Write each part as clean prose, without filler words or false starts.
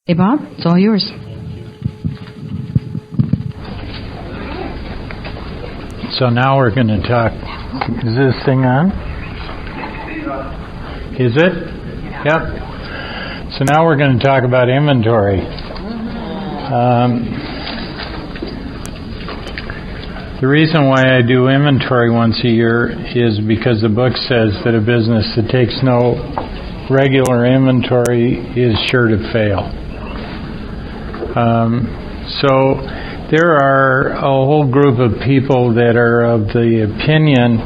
Hey, Bob, it's all yours. So now we're going to talk. Is this thing on? Is it? Yep. So now we're going to talk about inventory. The reason why I do inventory once a year is because the book says that a business that takes no regular inventory is sure to fail. So there are a whole group of people that are of the opinion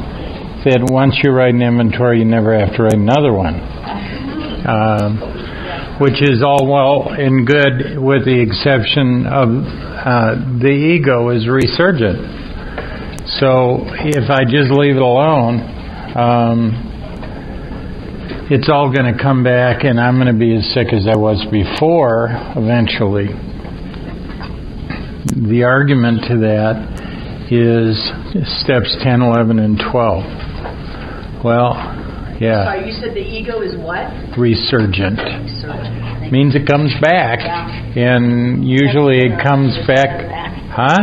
that once you write an inventory, you never have to write another one, which is all well and good with the exception of the ego is resurgent. So if I just leave it alone, it's all going to come back and I'm going to be as sick as I was before eventually. The argument to that is steps 10, 11, and 12. Well, yeah. Sorry, you said the ego is what? Resurgent. Means it comes back. Yeah. And usually it comes back. Huh?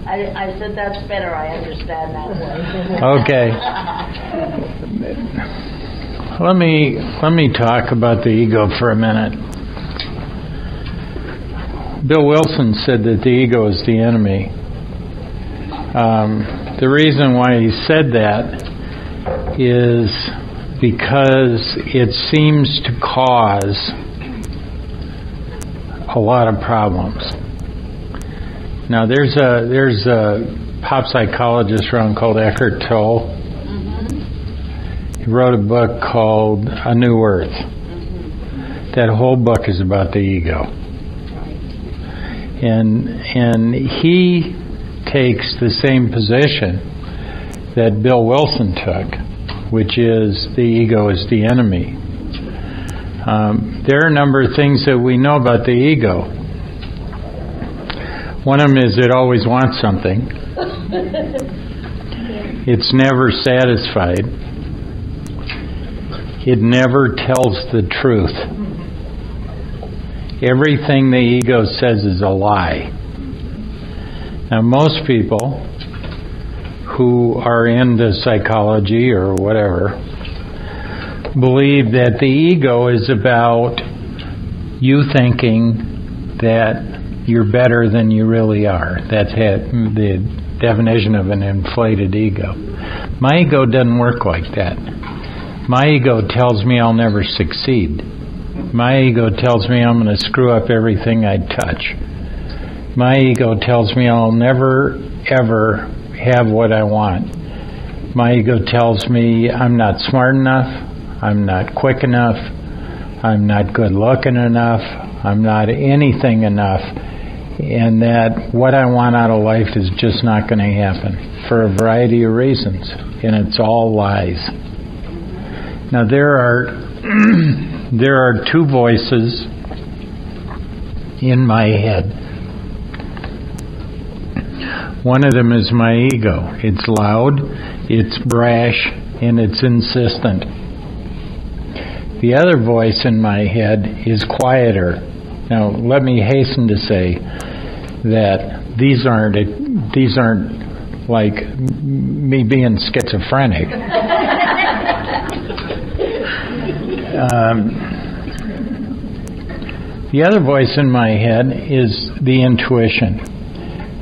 I said that's better. I understand that way. Okay. Let me talk about the ego for a minute. Bill Wilson said that the ego is the enemy. The reason why he said that is because it seems to cause a lot of problems. Now, there's a pop psychologist around called Eckhart Tolle. He wrote a book called A New Earth. That whole book is about the ego. And he takes the same position that Bill Wilson took, which is the ego is the enemy. There are a number of things that we know about the ego. One of them is it always wants something. It's never satisfied. It never tells the truth. Everything the ego says is a lie. Now, most people who are into psychology or whatever believe that the ego is about you thinking that you're better than you really are. That's the definition of an inflated ego. My ego doesn't work like that. My ego tells me I'll never succeed. My ego tells me I'm going to screw up everything I touch. My ego tells me I'll never, ever have what I want. My ego tells me I'm not smart enough, I'm not quick enough, I'm not good looking enough, I'm not anything enough, and that what I want out of life is just not going to happen for a variety of reasons, and it's all lies. Now there are two voices in my head. One of them is my ego. It's loud, it's brash, and it's insistent. The other voice in my head is quieter. Now, let me hasten to say that these aren't like me being schizophrenic. The other voice in my head is the intuition.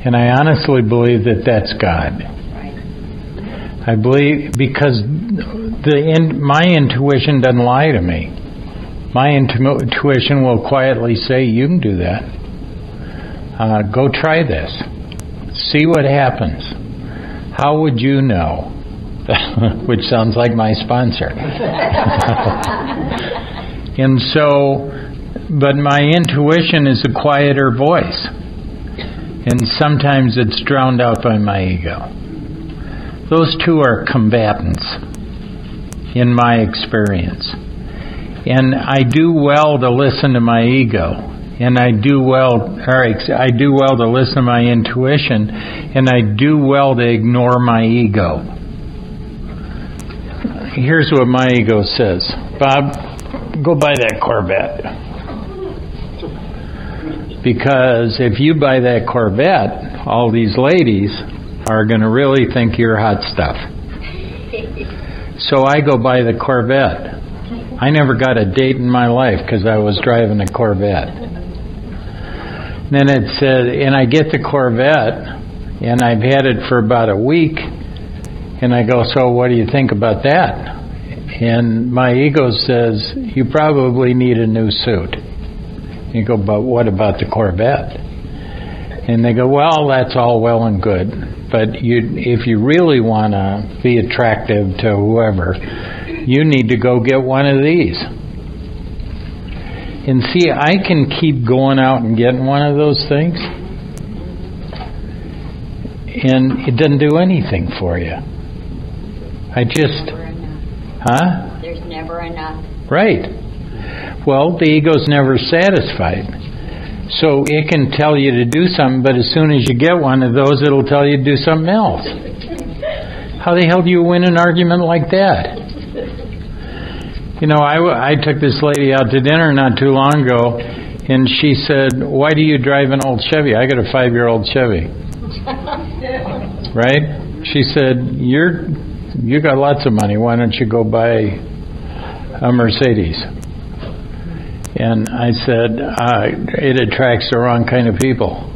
And I honestly believe that that's God. I believe because my intuition doesn't lie to me. My intuition will quietly say, you can do that. Go try this. See what happens. How would you know? Which sounds like my sponsor. And so, but my intuition is a quieter voice. And sometimes it's drowned out by my ego. Those two are combatants in my experience. And I do well to listen to my ego. And I do well to listen to my intuition. And I do well to ignore my ego. Here's what my ego says. Bob, go buy that Corvette. Because if you buy that Corvette, all these ladies are going to really think you're hot stuff. So I go buy the Corvette. I never got a date in my life because I was driving a Corvette. Then it said, and I get the Corvette, and I've had it for about a week, and I go, so what do you think about that? And my ego says, you probably need a new suit. You go, but what about the Corvette? And they go, well, that's all well and good, but if you really want to be attractive to whoever, you need to go get one of these. And see, I can keep going out and getting one of those things, and it doesn't do anything for you. There's never enough. Right. Well, the ego's never satisfied. So it can tell you to do something, but as soon as you get one of those, it'll tell you to do something else. How the hell do you win an argument like that? You know, I took this lady out to dinner not too long ago, and she said, why do you drive an old Chevy? I got a 5-year-old Chevy. Right? She said, you got lots of money. Why don't you go buy a Mercedes? And I said, it attracts the wrong kind of people.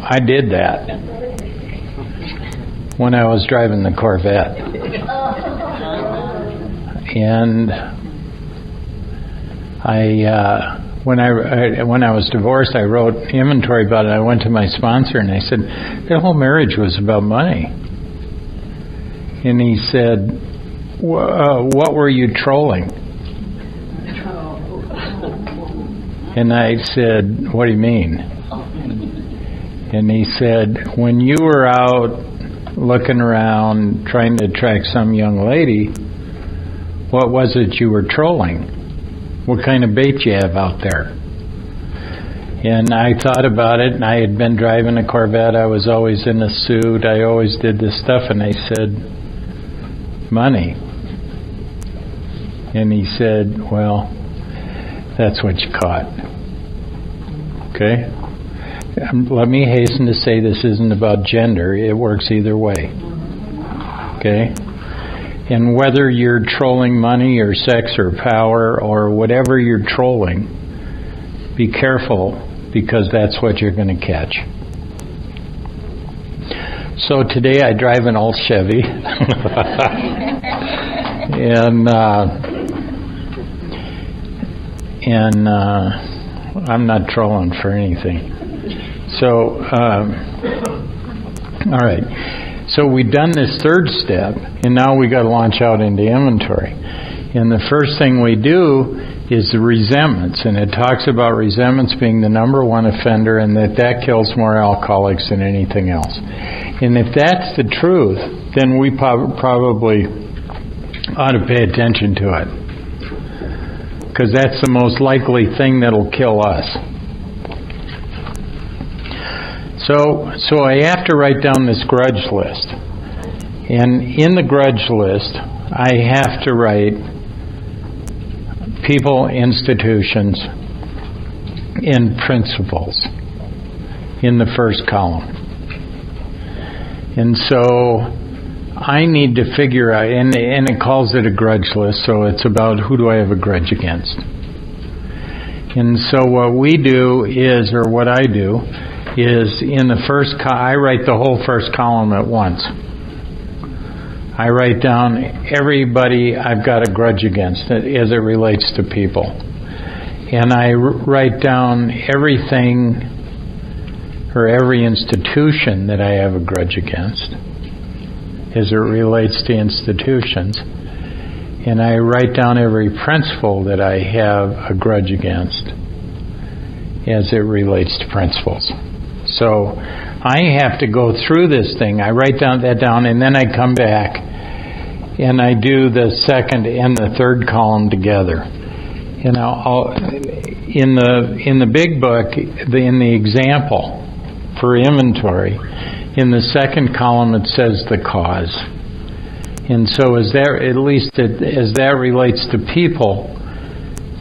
I did that when I was driving the Corvette. And when I was divorced, I wrote inventory about it. I went to my sponsor and I said, the whole marriage was about money. And he said, what were you trolling? And I said, what do you mean? And he said, when you were out looking around trying to attract some young lady, what was it you were trolling? What kind of bait you have out there? And I thought about it, and I had been driving a Corvette. I was always in a suit. I always did this stuff. And I said, money. And he said, well, that's what you caught. Okay? Let me hasten to say this isn't about gender. It works either way. Okay? And whether you're trolling money or sex or power or whatever you're trolling, be careful, because that's what you're going to catch. So today I drive an old Chevy. and I'm not trolling for anything. So, all right. So we've done this third step, and now we got to launch out into inventory. And the first thing we do is the resentments, and it talks about resentments being the number one offender, and that kills more alcoholics than anything else. And if that's the truth, then we probably ought to pay attention to it, because that's the most likely thing that'll kill us. So I have to write down this grudge list. And in the grudge list, I have to write people, institutions, and principles in the first column. And so I need to figure out, and it calls it a grudge list, so it's about who do I have a grudge against. And so what we do is, or what I do, is in the first, I write the whole first column at once. I write down everybody I've got a grudge against as it relates to people. And I write down everything or every institution that I have a grudge against as it relates to institutions. And I write down every principle that I have a grudge against as it relates to principles. So I have to go through this thing. I write that down, and then I come back and I do the second and the third column together. And I'll in the big book, in the example for inventory, in the second column it says the cause. And so as that relates to people,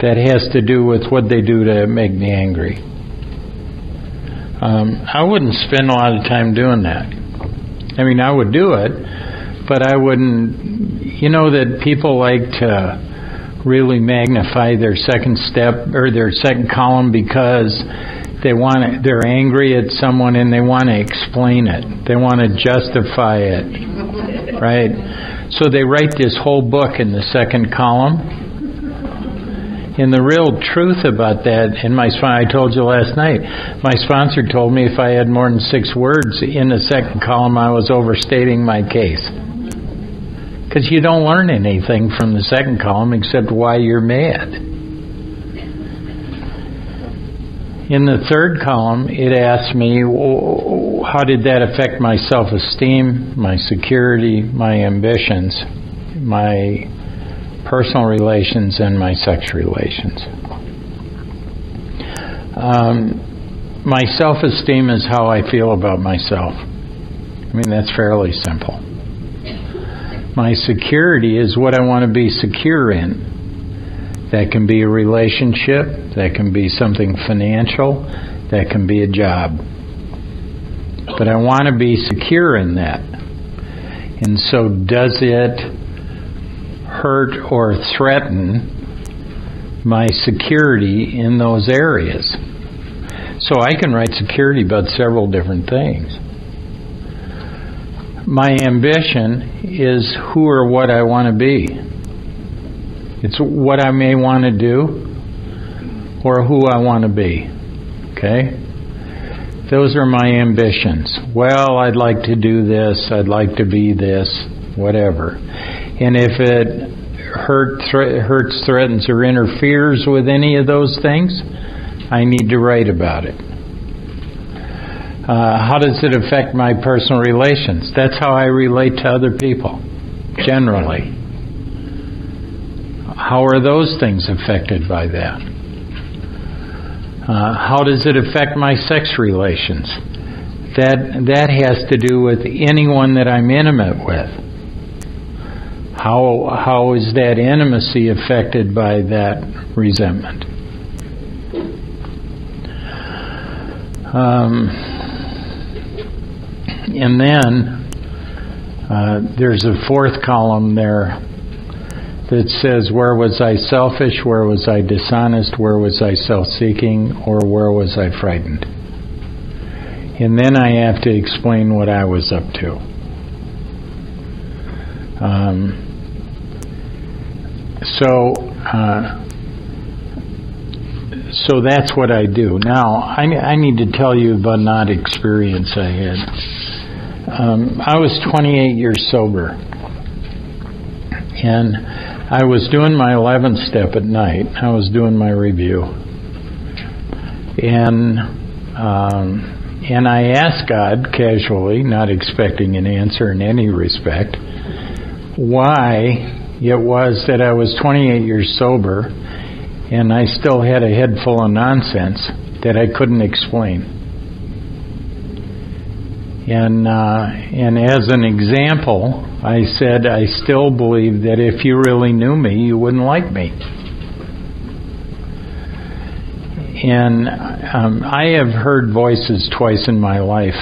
that has to do with what they do to make me angry. I wouldn't spend a lot of time doing that. I mean, I would do it, but I wouldn't. You know that people like to really magnify their second step or their second column because they're angry at someone and they want to explain it. They want to justify it, right? So they write this whole book in the second column. And the real truth about that, and I told you last night, my sponsor told me if I had more than 6 words in the second column, I was overstating my case. Because you don't learn anything from the second column except why you're mad. In the third column, it asks me, how did that affect my self-esteem, my security, my ambitions, my personal relations, and my sex relations. My self-esteem is how I feel about myself. I mean, that's fairly simple. My security is what I want to be secure in. That can be a relationship, that can be something financial, that can be a job. But I want to be secure in that. And so does it hurt or threaten my security in those areas? So I can write security about several different things. My ambition is who or what I want to be. It's what I may want to do or who I want to be. Okay? Those are my ambitions. Well, I'd like to do this, I'd like to be this, whatever. And if it hurts, threatens, or interferes with any of those things, I need to write about it. How does it affect my personal relations? That's how I relate to other people, generally. How are those things affected by that? How does it affect my sex relations? That has to do with anyone that I'm intimate with. How is that intimacy affected by that resentment? And then there's a fourth column there that says, where was I selfish, where was I dishonest, where was I self-seeking, or where was I frightened? And then I have to explain what I was up to. So that's what I do. Now, I need to tell you about an odd experience I had. I was 28 years sober. And I was doing my 11th step at night. I was doing my review. And I asked God casually, not expecting an answer in any respect, why it was that I was 28 years sober and I still had a head full of nonsense that I couldn't explain. And as an example, I said, I still believe that if you really knew me, you wouldn't like me. And I have heard voices twice in my life.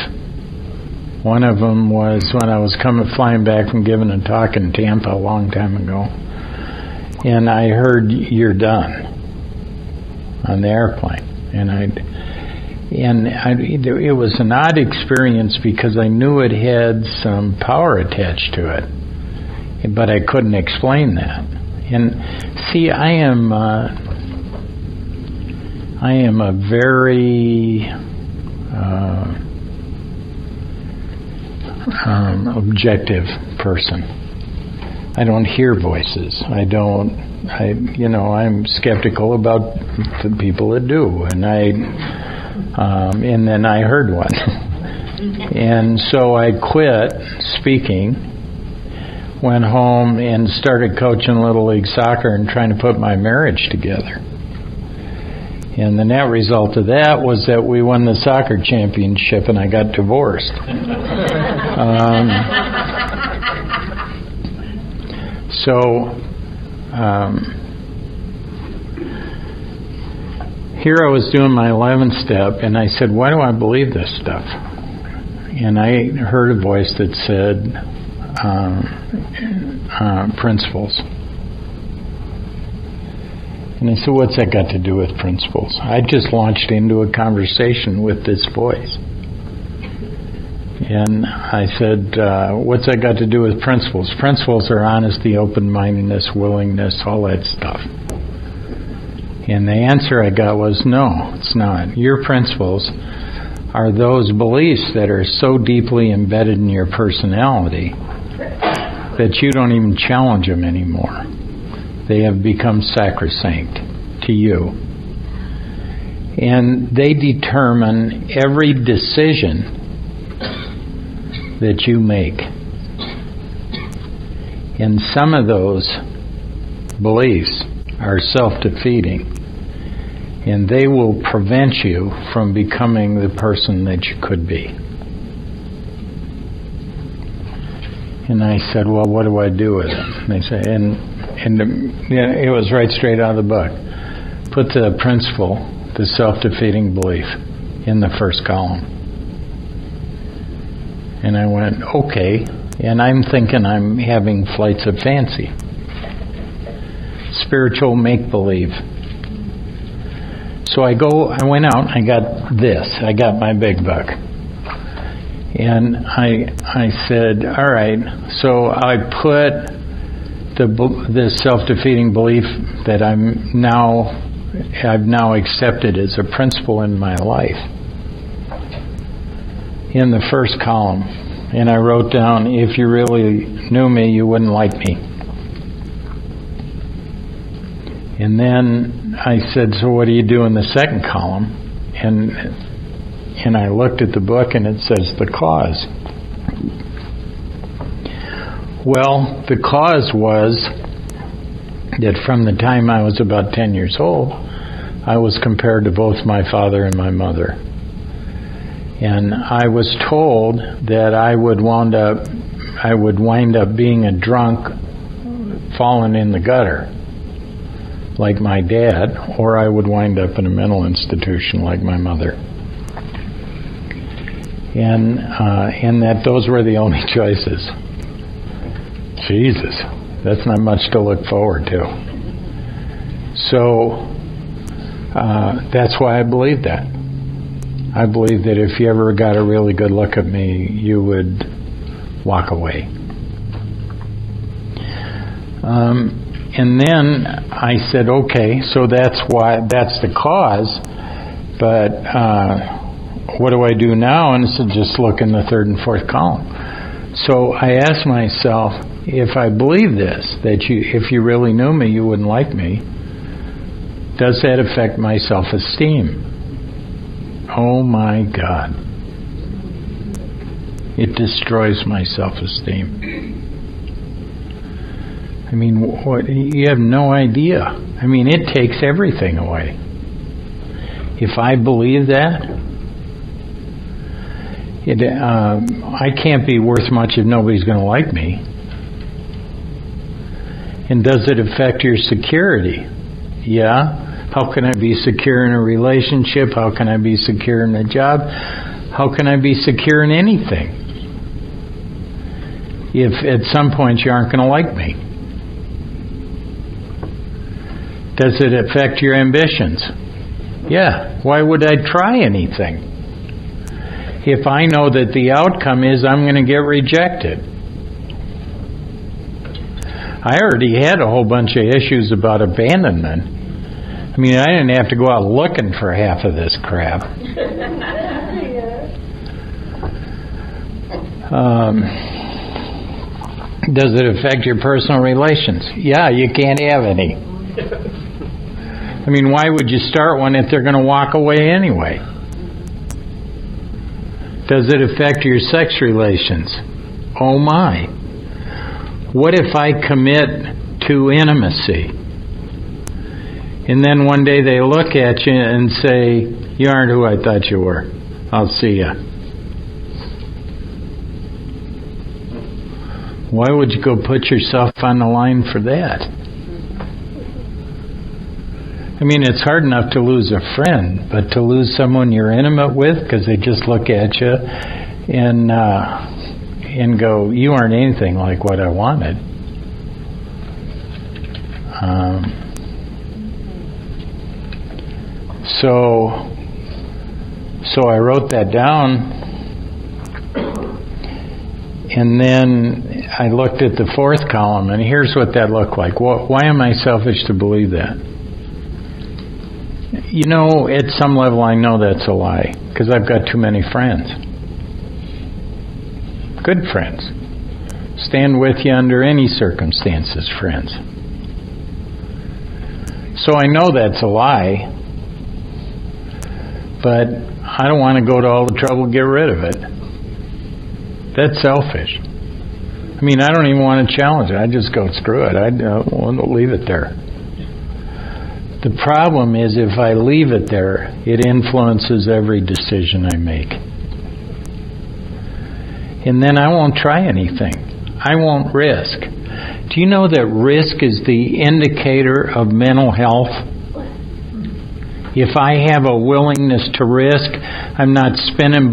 One of them was when I was flying back from giving a talk in Tampa a long time ago. And I heard, "You're done," on the airplane. It was an odd experience because I knew it had some power attached to it, but I couldn't explain that. And see, I am a very objective person. I don't hear voices. I'm skeptical about the people that do, and then I heard one. And so I quit speaking, went home and started coaching Little League soccer and trying to put my marriage together. And the net result of that was that we won the soccer championship and I got divorced. So, here I was doing my 11th step, and I said, why do I believe this stuff? And I heard a voice that said, principles. And I said, what's that got to do with principles? I just launched into a conversation with this voice. And I said, what's that got to do with principles? Principles are honesty, open-mindedness, willingness, all that stuff. And the answer I got was, no, it's not. Your principles are those beliefs that are so deeply embedded in your personality that you don't even challenge them anymore. They have become sacrosanct to you. And they determine every decision that you make. And some of those beliefs are self-defeating, and they will prevent you from becoming the person that you could be. And I said, well, what do I do with it? And they say, and it was right straight out of the book. Put the principle, the self-defeating belief, in the first column. And I went, okay. And I'm thinking I'm having flights of fancy. Spiritual make-believe. So I went out, I got this. I got my big book. And I said, all right, so I put this self-defeating belief that I've now accepted as a principle in my life in the first column. And I wrote down, if you really knew me, you wouldn't like me. And then I said, so what do you do in the second column? And I looked at the book, and it says the cause. Well, the cause was that from the time I was about 10 years old, I was compared to both my father and my mother. And I was told that I would wind up being a drunk, falling in the gutter, like my dad, or I would wind up in a mental institution like my mother. And that those were the only choices. Jesus, that's not much to look forward to. So that's why I believe that. I believe that if you ever got a really good look at me, you would walk away. And then I said, okay, so that's the cause, but what do I do now? And I said, just look in the third and fourth column. So I asked myself, if I believe this, that if you really knew me, you wouldn't like me, does that affect my self-esteem? Oh my God. It destroys my self-esteem. I mean, you have no idea. I mean, it takes everything away. If I believe that, I can't be worth much if nobody's going to like me. And does it affect your security? Yeah. How can I be secure in a relationship? How can I be secure in a job? How can I be secure in anything if at some point you aren't going to like me? Does it affect your ambitions? Yeah. Why would I try anything if I know that the outcome is I'm going to get rejected? I already had a whole bunch of issues about abandonment. I mean, I didn't have to go out looking for half of this crap. Does it affect your personal relations? Yeah, you can't have any. I mean, why would you start one if they're going to walk away anyway? Does it affect your sex relations? Oh my. What if I commit to intimacy? And then one day they look at you and say, you aren't who I thought you were. I'll see ya. Why would you go put yourself on the line for that? I mean, it's hard enough to lose a friend, but to lose someone you're intimate with because they just look at you and go, you aren't anything like what I wanted. So I wrote that down, and then I looked at the fourth column, and here's what that looked like. Why am I selfish to believe that? You know, at some level I know that's a lie, because I've got too many friends. Good friends. Stand with you under any circumstances, friends. So I know that's a lie, but I don't want to go to all the trouble to get rid of it. That's selfish. I mean, I don't even want to challenge it. I just go, screw it. I want to leave it there. The problem is if I leave it there, it influences every decision I make. And then I won't try anything. I won't risk. Do you know that risk is the indicator of mental health? If I have a willingness to risk, I'm not spinning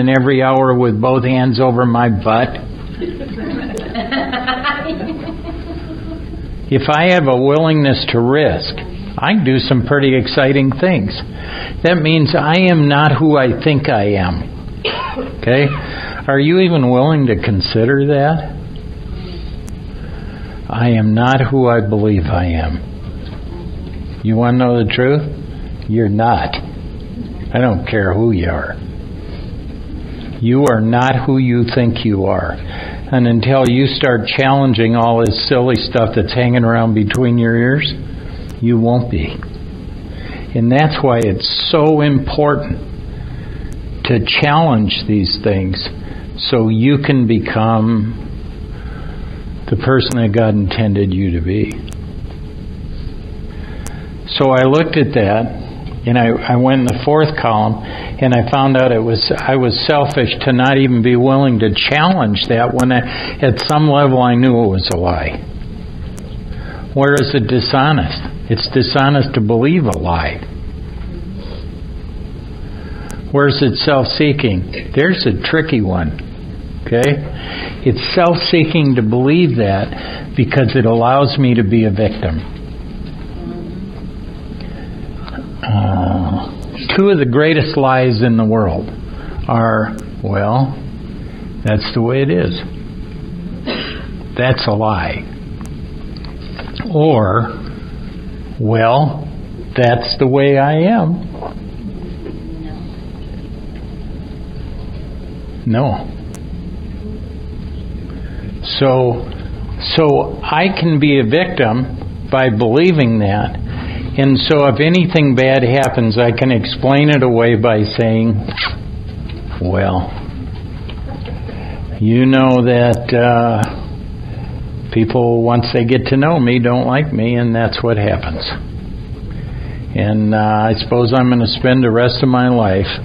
every hour with both hands over my butt. If I have a willingness to risk, I can do some pretty exciting things. That means I am not who I think I am. Okay? Are you even willing to consider that? I am not who I believe I am. You want to know the truth? You're not. I don't care who you are. You are not who you think you are. And until you start challenging all this silly stuff that's hanging around between your ears, you won't be. And that's why it's so important to challenge these things so you can become the person that God intended you to be. So I looked at that, and I went in the fourth column, and I found out I was selfish to not even be willing to challenge that when at some level I knew it was a lie. Where is it dishonest? It's dishonest to believe a lie. Where's it self-seeking? There's a tricky one. Okay? It's self-seeking to believe that because it allows me to be a victim. Two of the greatest lies in the world are, well, that's the way it is. That's a lie. Or, well, that's the way I am. No. So I can be a victim by believing that. And so if anything bad happens, I can explain it away by saying, well, you know that people, once they get to know me, don't like me, and that's what happens. And I suppose I'm going to spend the rest of my life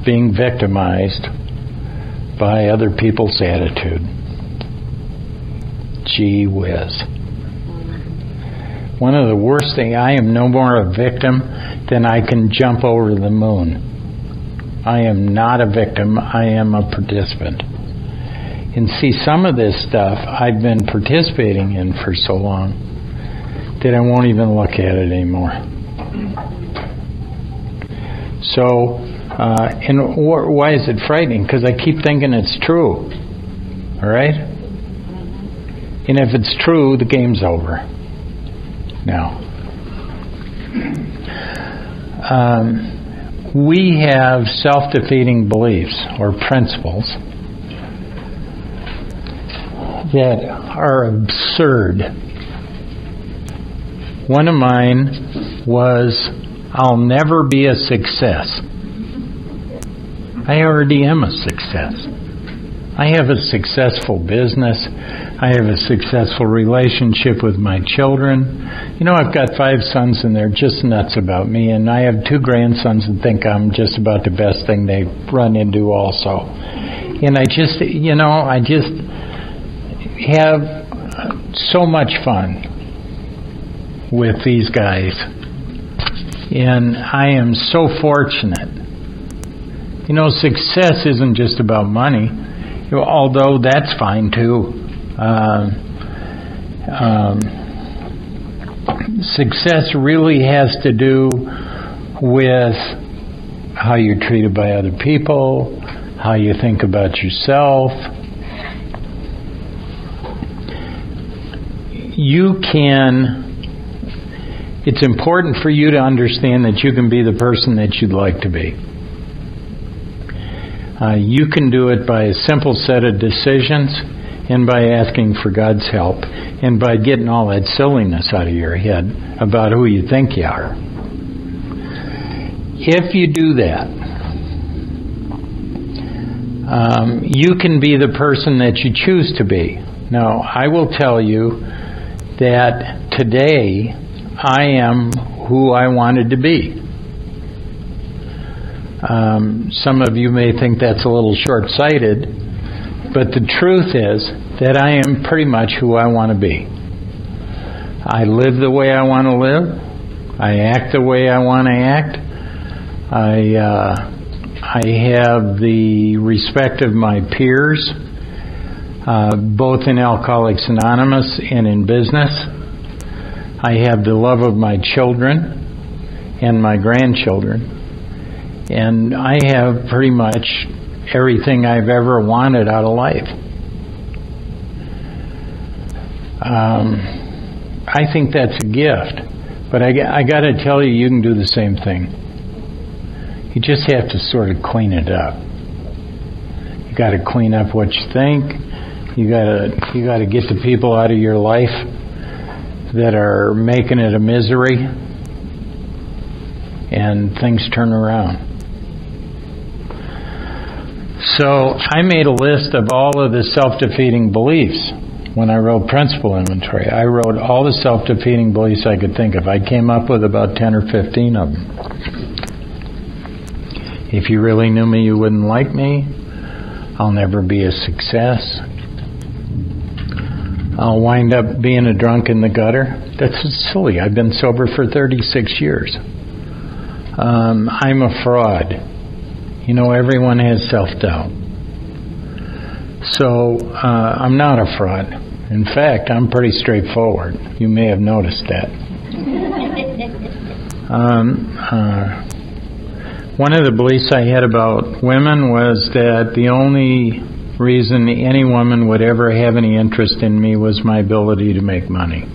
being victimized by other people's attitude. Gee whiz. One of the worst things, I am no more a victim than I can jump over the moon. I am not a victim, I am a participant. And see, some of this stuff I've been participating in for so long that I won't even look at it anymore. So, and why is it frightening? Because I keep thinking it's true. All right? And if it's true, the game's over. Now, we have self-defeating beliefs or principles that are absurd. One of mine was, I'll never be a success. I already am a success. I have a successful business. I have a successful relationship with my children. You know, I've got 5 sons and they're just nuts about me, and I have 2 grandsons that think I'm just about the best thing they've run into also. And I just have so much fun with these guys. And I am so fortunate. Success isn't just about money, although that's fine too. Success really has to do with how you're treated by other people, how you think about yourself. It's important for you to understand that you can be the person that you'd like to be. You can do it by a simple set of decisions and by asking for God's help and by getting all that silliness out of your head about who you think you are. If you do that, you can be the person that you choose to be. Now, I will tell you that today I am who I wanted to be. Some of you may think that's a little short-sighted, but the truth is that I am pretty much who I want to be. I live the way I want to live. I act the way I want to act. I have the respect of my peers, both in Alcoholics Anonymous and in business. I have the love of my children and my grandchildren. And I have pretty much everything I've ever wanted out of life. I think that's a gift. But I got to tell you, you can do the same thing. You just have to sort of clean it up. You got to clean up what you think. You got to get the people out of your life that are making it a misery, and things turn around. So I made a list of all of the self-defeating beliefs when I wrote Principle Inventory. I wrote all the self-defeating beliefs I could think of. I came up with about 10 or 15 of them. If you really knew me, you wouldn't like me. I'll never be a success. I'll wind up being a drunk in the gutter. That's silly. I've been sober for 36 years. I'm a fraud. Everyone has self-doubt. So I'm not a fraud. In fact, I'm pretty straightforward. You may have noticed that. One of the beliefs I had about women was that the only reason any woman would ever have any interest in me was my ability to make money.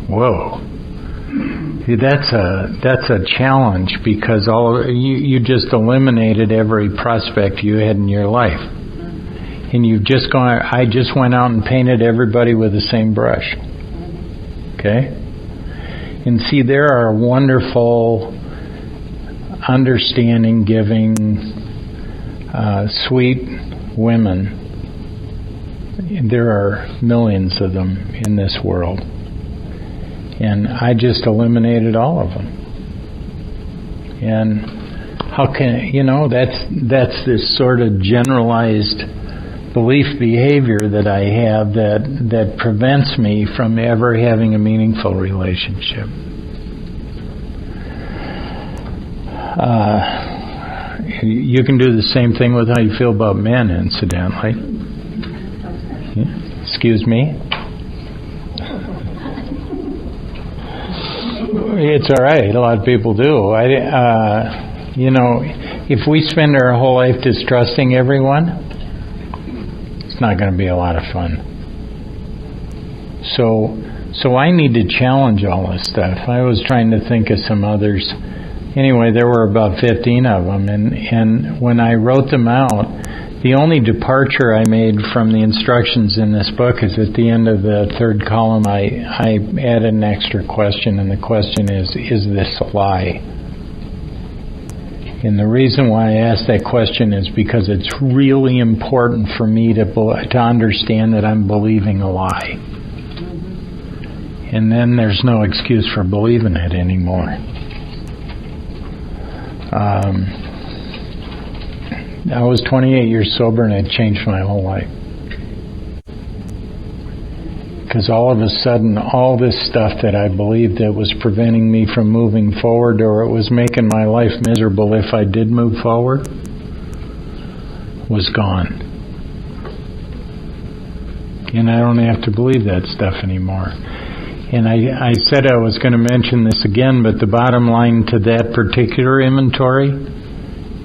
Whoa. That's a challenge, because you just eliminated every prospect you had in your life, and I just went out and painted everybody with the same brush. Okay, and see, there are wonderful, understanding, giving, sweet women. There are millions of them in this world. And I just eliminated all of them. And how can, that's this sort of generalized belief behavior that I have that prevents me from ever having a meaningful relationship. You can do the same thing with how you feel about men, incidentally. Excuse me? It's all right. A lot of people do. If we spend our whole life distrusting everyone, it's not going to be a lot of fun. So I need to challenge all this stuff. I was trying to think of some others. Anyway, there were about 15 of them, and when I wrote them out, the only departure I made from the instructions in this book is at the end of the third column. I added an extra question, and the question is this a lie? And the reason why I asked that question is because it's really important for me to understand that I'm believing a lie. And then there's no excuse for believing it anymore. I was 28 years sober, and it changed my whole life. Because all of a sudden, all this stuff that I believed that was preventing me from moving forward, or it was making my life miserable if I did move forward, was gone. And I don't have to believe that stuff anymore. And I said I was going to mention this again, but the bottom line to that particular inventory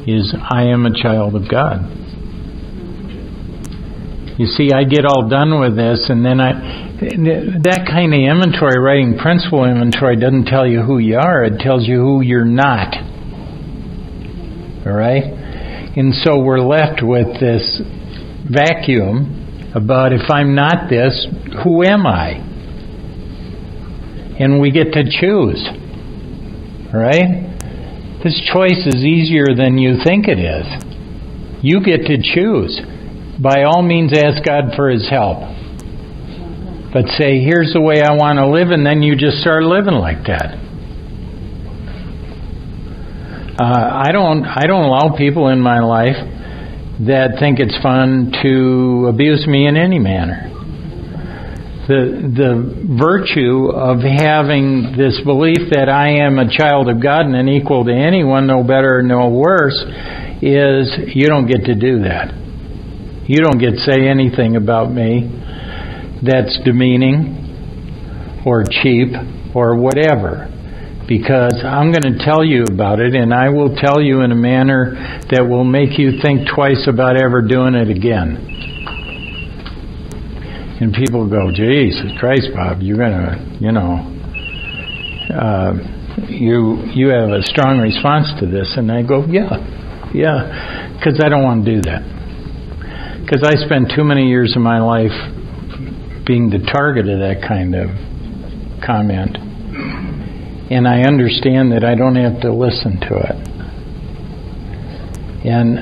is I am a child of God. You see, I get all done with this, and then that kind of inventory, writing principle inventory, doesn't tell you who you are. It tells you who you're not. All right? And so we're left with this vacuum about, if I'm not this, who am I? And we get to choose. All right? This choice is easier than you think it is. You get to choose. By all means, ask God for His help. But say, here's the way I want to live, and then you just start living like that. I don't allow people in my life that think it's fun to abuse me in any manner. The virtue of having this belief that I am a child of God and an equal to anyone, no better, no worse, is you don't get to do that. You don't get to say anything about me that's demeaning or cheap or whatever, because I'm going to tell you about it, and I will tell you in a manner that will make you think twice about ever doing it again. And people go, Jesus Christ, Bob, you're going to, you have a strong response to this. And I go, yeah, because I don't want to do that. Because I spent too many years of my life being the target of that kind of comment. And I understand that I don't have to listen to it. And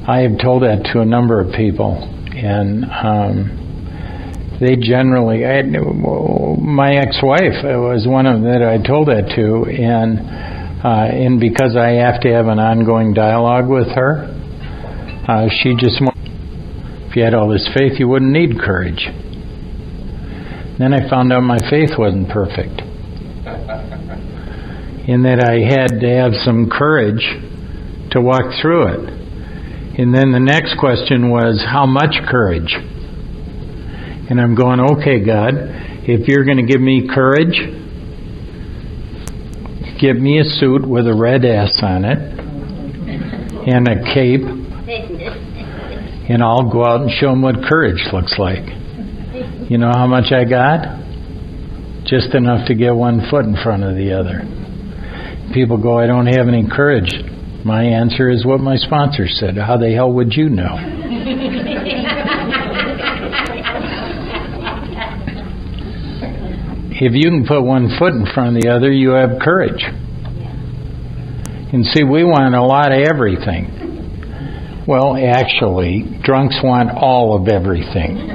I have told that to a number of people. And they generally, my ex-wife was one of them that I told that to. And because I have to have an ongoing dialogue with her, she just, if you had all this faith, you wouldn't need courage. Then I found out my faith wasn't perfect. And that I had to have some courage to walk through it. And then the next question was, how much courage? And I'm going, okay, God, if you're going to give me courage, give me a suit with a red S on it and a cape, and I'll go out and show them what courage looks like. You know how much I got? Just enough to get one foot in front of the other. People go, I don't have any courage. My answer is what my sponsor said. How the hell would you know? If you can put one foot in front of the other, you have courage. And see, we want a lot of everything. Well, actually, drunks want all of everything.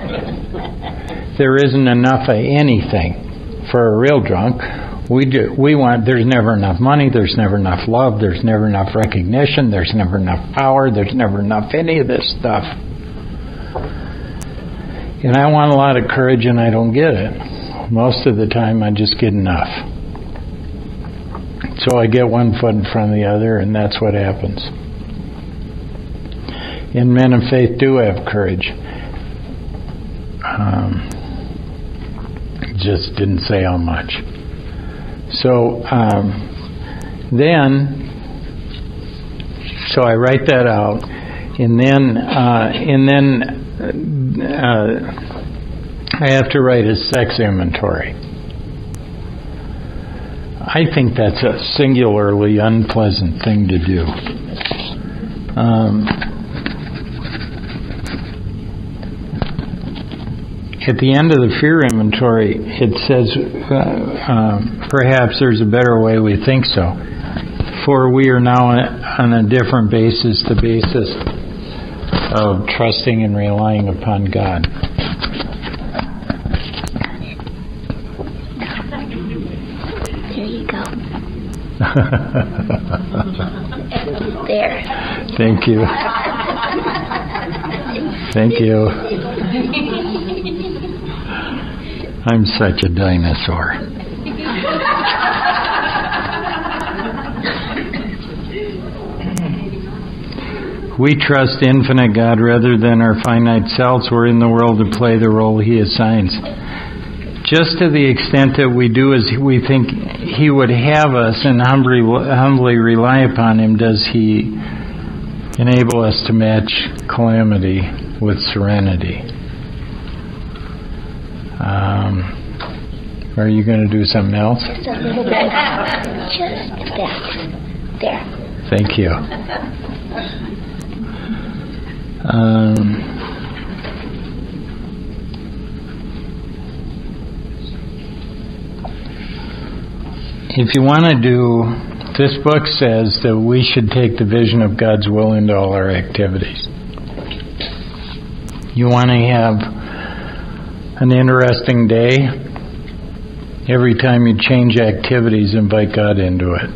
There isn't enough of anything for a real drunk. We want, there's never enough money, there's never enough love, there's never enough recognition, there's never enough power, there's never enough any of this stuff. And I want a lot of courage, and I don't get it. Most of the time I just get enough. So I get one foot in front of the other, and that's what happens. And men of faith do have courage. Just didn't say how much. So so I write that out, and then I have to write a sex inventory. I think that's a singularly unpleasant thing to do. At the end of the fear inventory, it says, perhaps there's a better way we think so. For we are now on a different basis, the basis of trusting and relying upon God. There you go. There. Thank you. Thank you. I'm such a dinosaur. We trust infinite God rather than our finite selves. We're in the world to play the role He assigns. Just to the extent that we do as we think He would have us and humbly rely upon Him, does He enable us to match calamity with serenity. Are you going to do something else? Just a little bit. Just that. There. Thank you. If you want to do, this book says that we should take the vision of God's will into all our activities. You want to have an interesting day? Every time you change activities, invite God into it.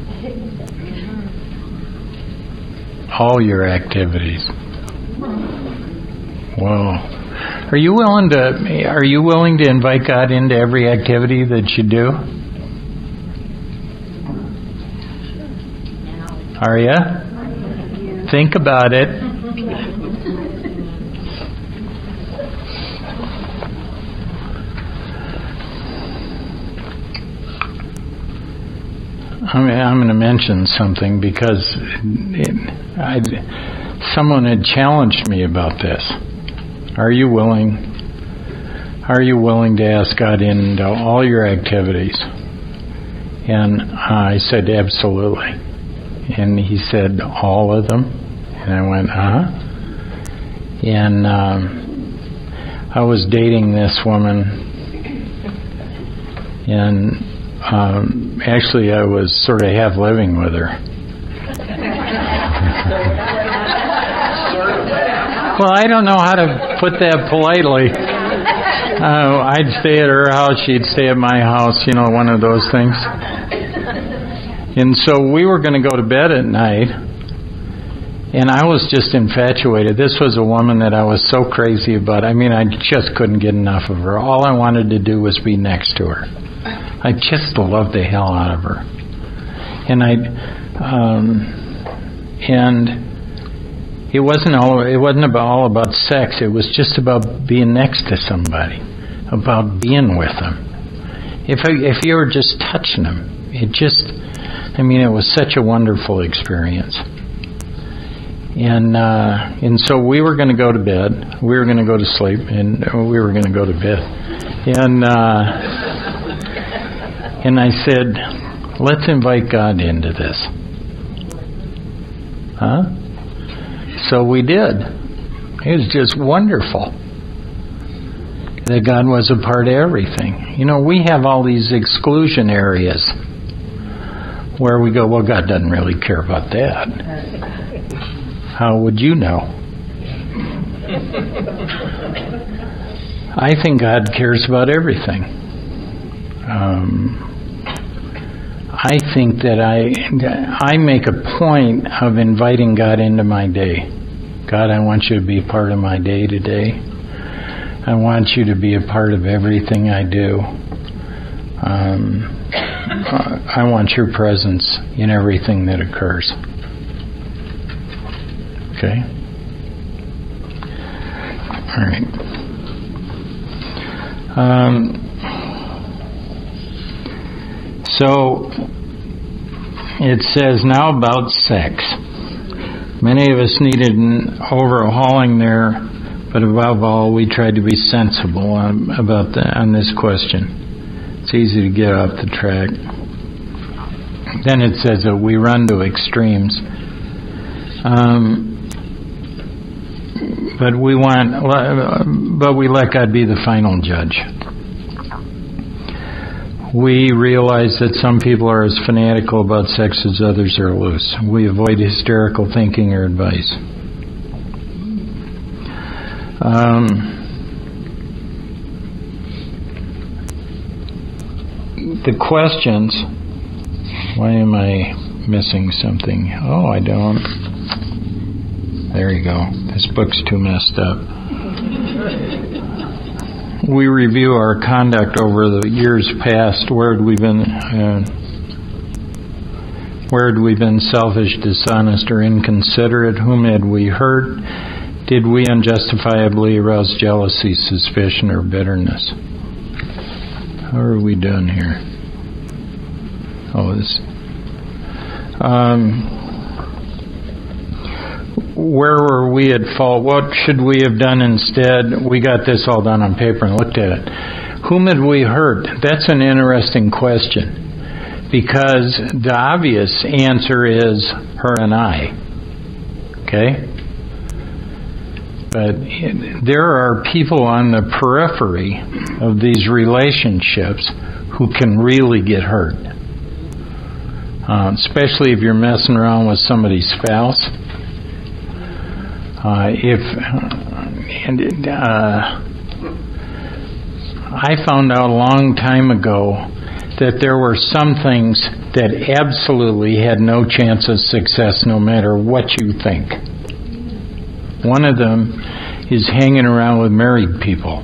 All your activities. Wow. Are you willing to invite God into every activity that you do? Are you? Think about it. I'm going to mention something because someone had challenged me about this. Are you willing to ask God into all your activities? And I said, absolutely. And he said, all of them? And I went, uh-huh. And I was dating this woman, and actually I was sort of half living with her. Well, I don't know how to put that politely. I'd stay at her house, she'd stay at my house, one of those things. And so we were going to go to bed at night, and I was just infatuated. This was a woman that I was so crazy about. I just couldn't get enough of her. All I wanted to do was be next to her. I just loved the hell out of her. And it wasn't all about sex. It was just about being next to somebody, about being with them. If you were just touching them, it was such a wonderful experience. And so we were going to go to bed. We were going to go to sleep, and we were going to go to bed. And I said, let's invite God into this. Huh? So we did. It was just wonderful that God was a part of everything. We have all these exclusion areas where we go, well, God doesn't really care about that. How would you know? I think God cares about everything. I think that I make a point of inviting God into my day. God, I want you to be a part of my day today. I want you to be a part of everything I do. I want your presence in everything that occurs. Okay? All right. So it says now about sex. Many of us needed an overhauling there, but above all, we tried to be sensible on this question. It's easy to get off the track. Then it says that we run to extremes. But we let God be the final judge. We realize that some people are as fanatical about sex as others are loose. We avoid hysterical thinking or advice. The questions Why am I missing something? Oh, I don't. There you go. This book's too messed up. We review our conduct over the years past. Where had we been selfish, dishonest, or inconsiderate? Whom had we hurt? Did we unjustifiably arouse jealousy, suspicion, or bitterness? How are we doing here? Oh, this. Where were we at fault? What should we have done instead? We got this all done on paper and looked at it. Whom had we hurt? That's an interesting question. Because the obvious answer is her and I. Okay? But there are people on the periphery of these relationships who can really get hurt. Especially if you're messing around with somebody's spouse. I found out a long time ago that there were some things that absolutely had no chance of success no matter what you think. One of them is hanging around with married people.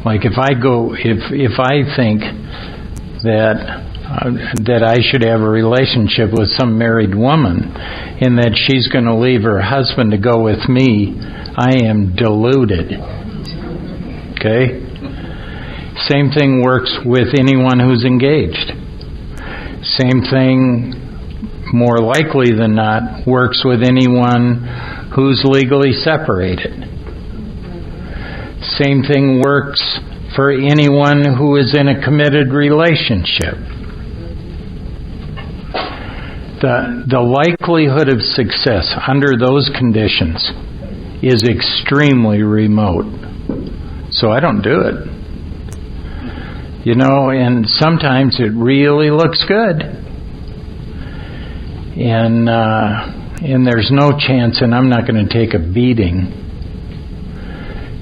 Like if I think that I should have a relationship with some married woman and that she's going to leave her husband to go with me, I am deluded. Okay? Same thing works with anyone who's engaged. Same thing, more likely than not, works with anyone who's legally separated. Same thing works for anyone who is in a committed relationship. The likelihood of success under those conditions is extremely remote. So I don't do it. You know, and sometimes it really looks good. And there's no chance, and I'm not going to take a beating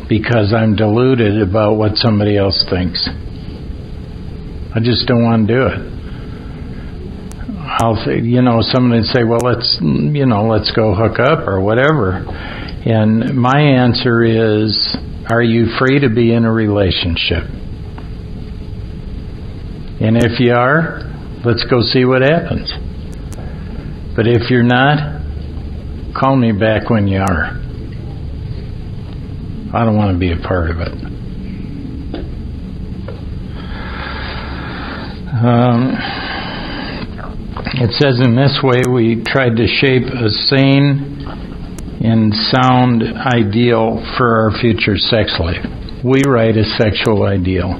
because I'm deluded about what somebody else thinks. I just don't want to do it. I'll say, someone would say, well, let's go hook up or whatever. And my answer is, are you free to be in a relationship? And if you are, let's go see what happens. But if you're not, call me back when you are. I don't want to be a part of it. It says in this way we tried to shape a sane and sound ideal for our future sex life. We write a sexual ideal.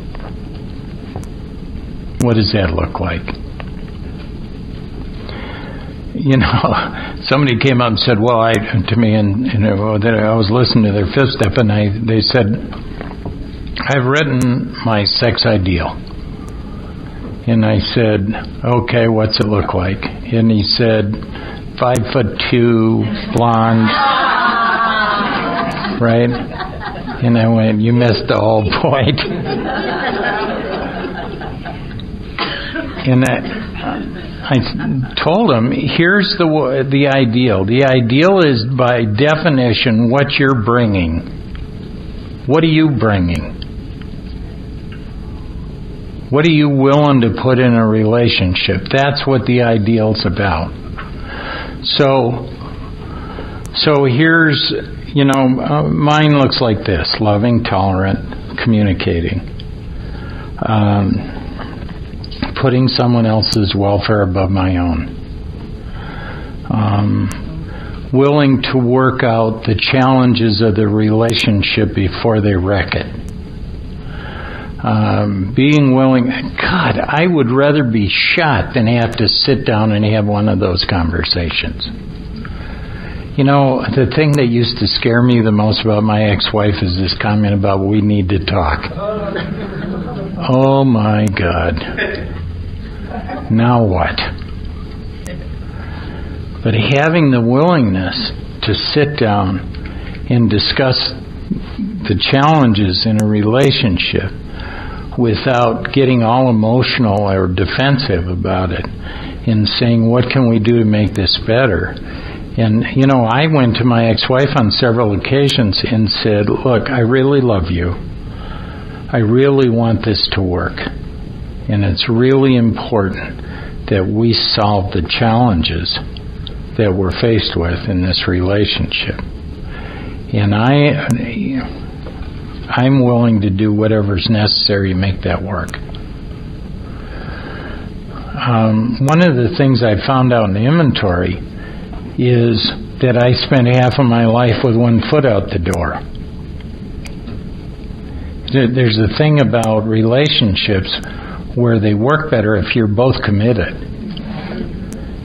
What does that look like? Somebody came up and said, to me, that I was listening to their fifth step, and they said, I've written my sex ideal. And I said, okay, what's it look like? And he said, 5'2", blonde, right? And I went, you missed the whole point. And I told him, here's the ideal. The ideal is, by definition, what you're bringing. What are you bringing? What are you willing to put in a relationship? That's what the ideal's about. So here's, mine looks like this: loving, tolerant, communicating. Putting someone else's welfare above my own. Willing to work out the challenges of the relationship before they wreck it. Being willing, God, I would rather be shot than have to sit down and have one of those conversations. The thing that used to scare me the most about my ex-wife is this comment about we need to talk. Oh my God. Now what? But having the willingness to sit down and discuss the challenges in a relationship without getting all emotional or defensive about it, and saying, what can we do to make this better? And, I went to my ex-wife on several occasions and said, look, I really love you. I really want this to work. And it's really important that we solve the challenges that we're faced with in this relationship. And I'm willing to do whatever's necessary to make that work. One of the things I found out in the inventory is that I spent half of my life with one foot out the door. There's a thing about relationships where they work better if you're both committed.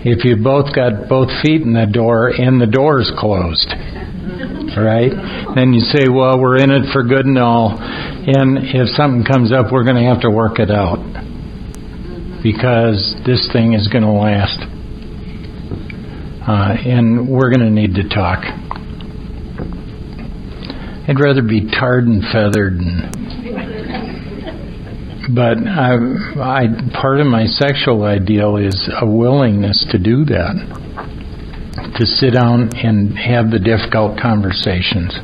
If you both got both feet in the door and the door's closed, right? Then you say, well, we're in it for good and all, and if something comes up, we're going to have to work it out because this thing is going to last. And we're going to need to talk. I'd rather be tarred and feathered, but part of my sexual ideal is a willingness to do that, to sit down and have the difficult conversations.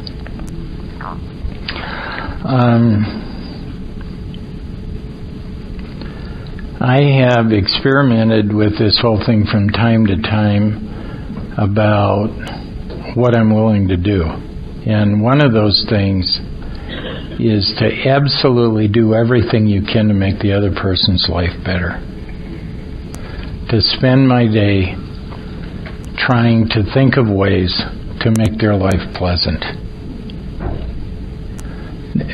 I have experimented with this whole thing from time to time about what I'm willing to do. And one of those things is to absolutely do everything you can to make the other person's life better. To spend my day trying to think of ways to make their life pleasant.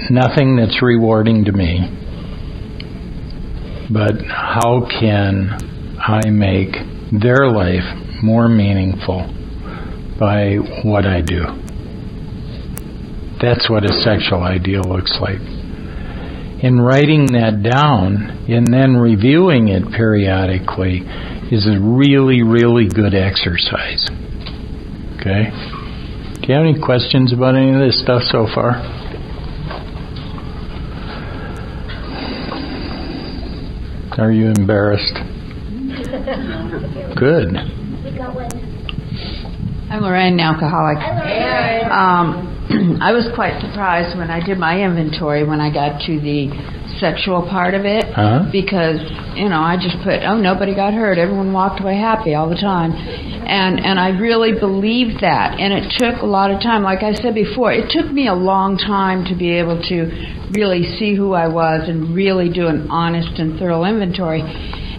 Nothing that's rewarding to me, but how can I make their life more meaningful by what I do? That's what a sexual ideal looks like. And writing that down and then reviewing it periodically is a really, really good exercise. Okay? Do you have any questions about any of this stuff so far? Are you embarrassed? Good. I'm Lorraine, an alcoholic. I was quite surprised when I did my inventory when I got to the sexual part of it, because, I just put, nobody got hurt. Everyone walked away happy all the time. And I really believed that. And it took a lot of time. Like I said before, it took me a long time to be able to really see who I was and really do an honest and thorough inventory.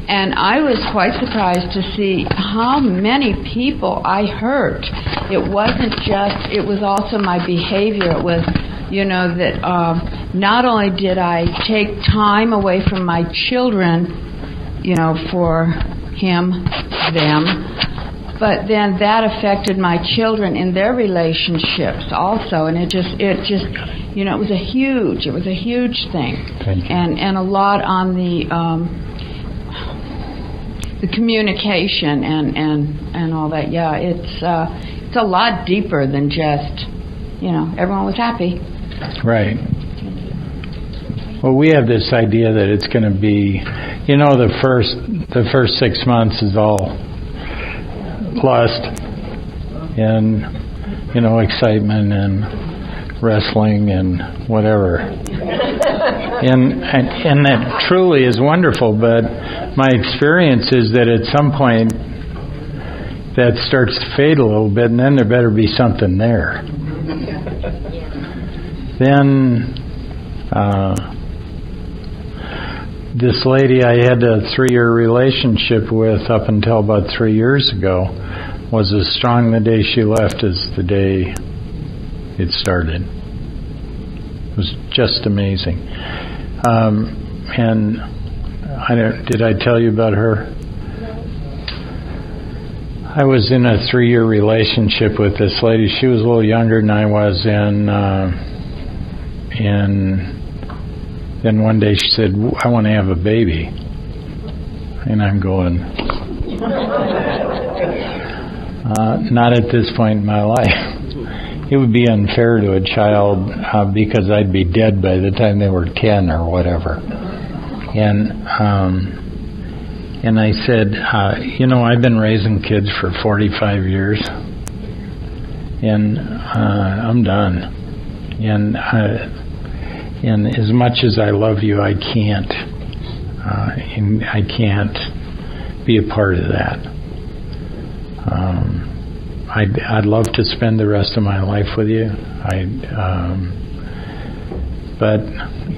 And I was quite surprised to see how many people I hurt. It was also my behavior. It was, that not only did I take time away from my children, for him, them, but then that affected my children in their relationships also. And it just, it was a huge thing. Thank you. And a lot on the communication and all that. Yeah, it's a lot deeper than just, everyone was happy. Right. Well, we have this idea that it's going to be, the first 6 months is all lust and, excitement and wrestling and whatever. And that truly is wonderful, but my experience is that at some point that starts to fade a little bit, and then there better be something there. Then this lady I had a 3-year relationship with up until about 3 years ago was as strong the day she left as the day it started. It was just amazing. And did I tell you about her? I was in a 3-year relationship with this lady. She was a little younger than I was, and then one day she said, I want to have a baby. And I'm going, not at this point in my life. it would be unfair to a child because I'd be dead by the time they were 10 or whatever. And I said, I've been raising kids for 45 years, and I'm done. And as much as I love you, I can't be a part of that. I'd love to spend the rest of my life with you. But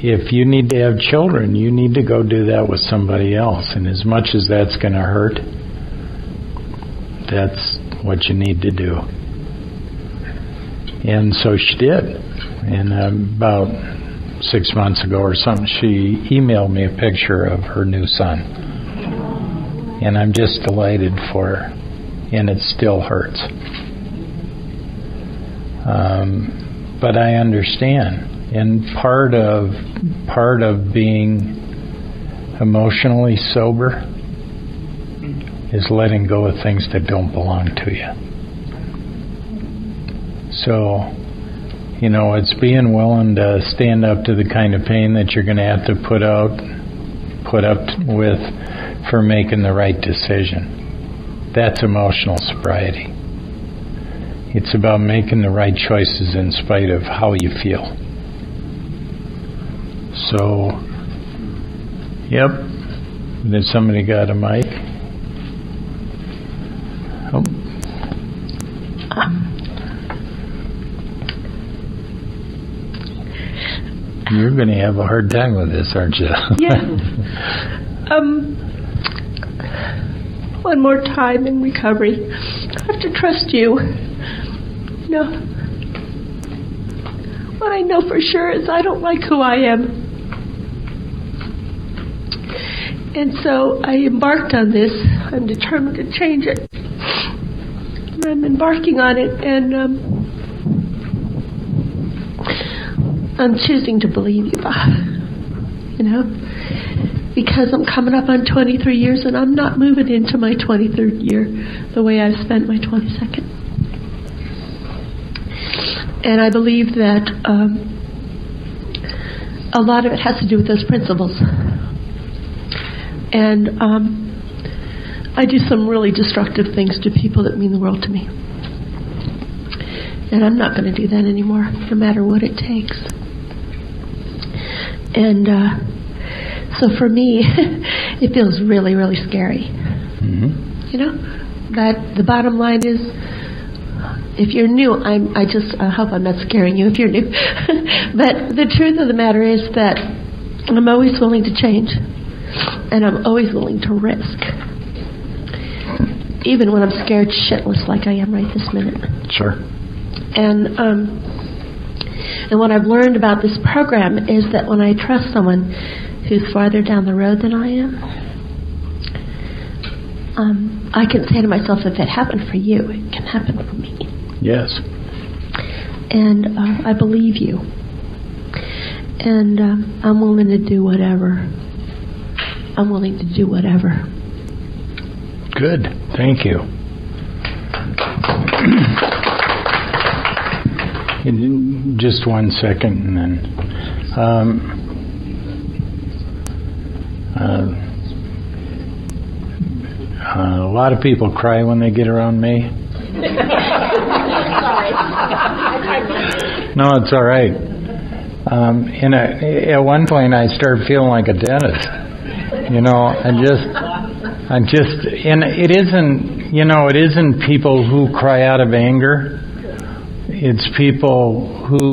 if you need to have children, you need to go do that with somebody else. And as much as that's going to hurt, that's what you need to do. And so she did. And about 6 months ago or something, she emailed me a picture of her new son. And I'm just delighted for her. And it still hurts. But I understand. And part of being emotionally sober is letting go of things that don't belong to you. So, it's being willing to stand up to the kind of pain that you're going to have to put up with for making the right decision. That's emotional sobriety. It's about making the right choices in spite of how you feel. So, yep. Did somebody got a mic? Oh. You're going to have a hard time with this, aren't you? Yeah. One more time in recovery. I have to trust you. What I know for sure is I don't like who I am. And so I embarked on this. I'm determined to change it. I'm embarking on it, and I'm choosing to believe you, because I'm coming up on 23 years, and I'm not moving into my 23rd year the way I've spent my 22nd. And I believe that a lot of it has to do with those principles. And I do some really destructive things to people that mean the world to me. And I'm not going to do that anymore, no matter what it takes. And so for me, it feels really, really scary. Mm-hmm. But the bottom line is, if you're new, I hope I'm not scaring you if you're new. But the truth of the matter is that I'm always willing to change. And I'm always willing to risk. Even when I'm scared shitless like I am right this minute. Sure. And what I've learned about this program is that when I trust someone who's farther down the road than I am, I can say to myself, if it happened for you, it can happen for me. Yes. And I believe you. And I'm willing to do whatever. I'm willing to do whatever. Good. Thank you. Just 1 second, and then a lot of people cry when they get around me. No, it's all right. And at one point, I started feeling like a dentist. And it isn't people who cry out of anger. It's people who,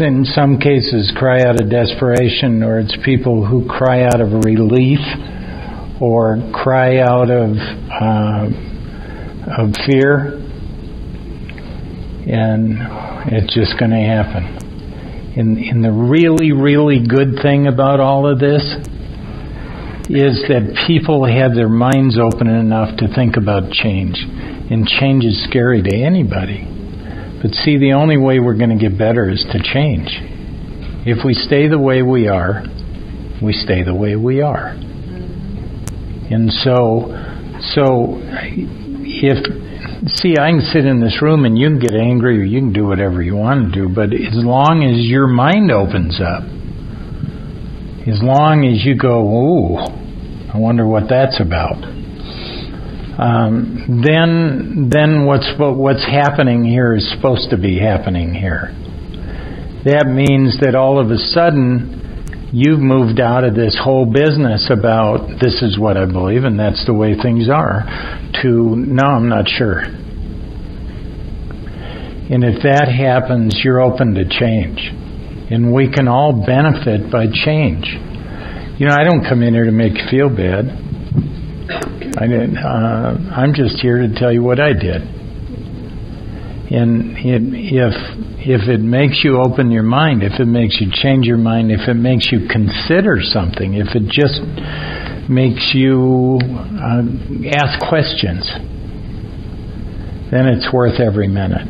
in some cases, cry out of desperation, or it's people who cry out of relief, or cry out of fear, and it's just going to happen. And the really, really good thing about all of this is that people have their minds open enough to think about change. And change is scary to anybody. But see, the only way we're going to get better is to change. If we stay the way we are, we stay the way we are. And so if See, I can sit in this room and you can get angry or you can do whatever you want to do, but as long as your mind opens up, as long as you go, ooh, I wonder what that's about, then what's happening here is supposed to be happening here. That means that all of a sudden you've moved out of this whole business about this is what I believe and that's the way things are to no, I'm not sure. And if that happens, you're open to change. And we can all benefit by change. I don't come in here to make you feel bad. I'm just here to tell you what I did. And if it makes you open your mind, if it makes you change your mind, if it makes you consider something, if it just makes you ask questions, then it's worth every minute.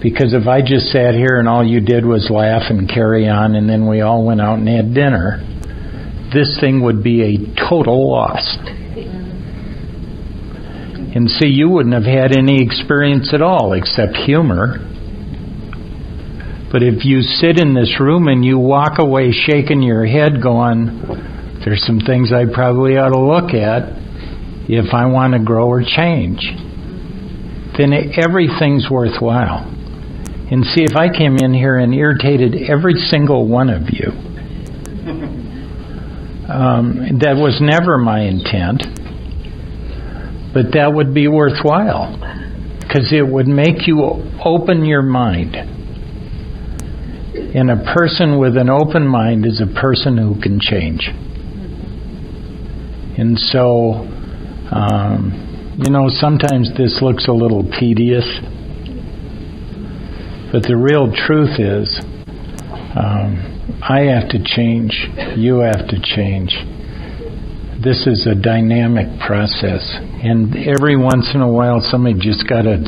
Because if I just sat here and all you did was laugh and carry on and then we all went out and had dinner, this thing would be a total loss. And see, you wouldn't have had any experience at all except humor. But if you sit in this room and you walk away shaking your head going, there's some things I probably ought to look at if I want to grow or change, then everything's worthwhile. And see, if I came in here and irritated every single one of you, that was never my intent. But that would be worthwhile because it would make you open your mind. And a person with an open mind is a person who can change. And so, sometimes this looks a little tedious. But the real truth is, I have to change. You have to change. This is a dynamic process. And every once in a while, somebody just got to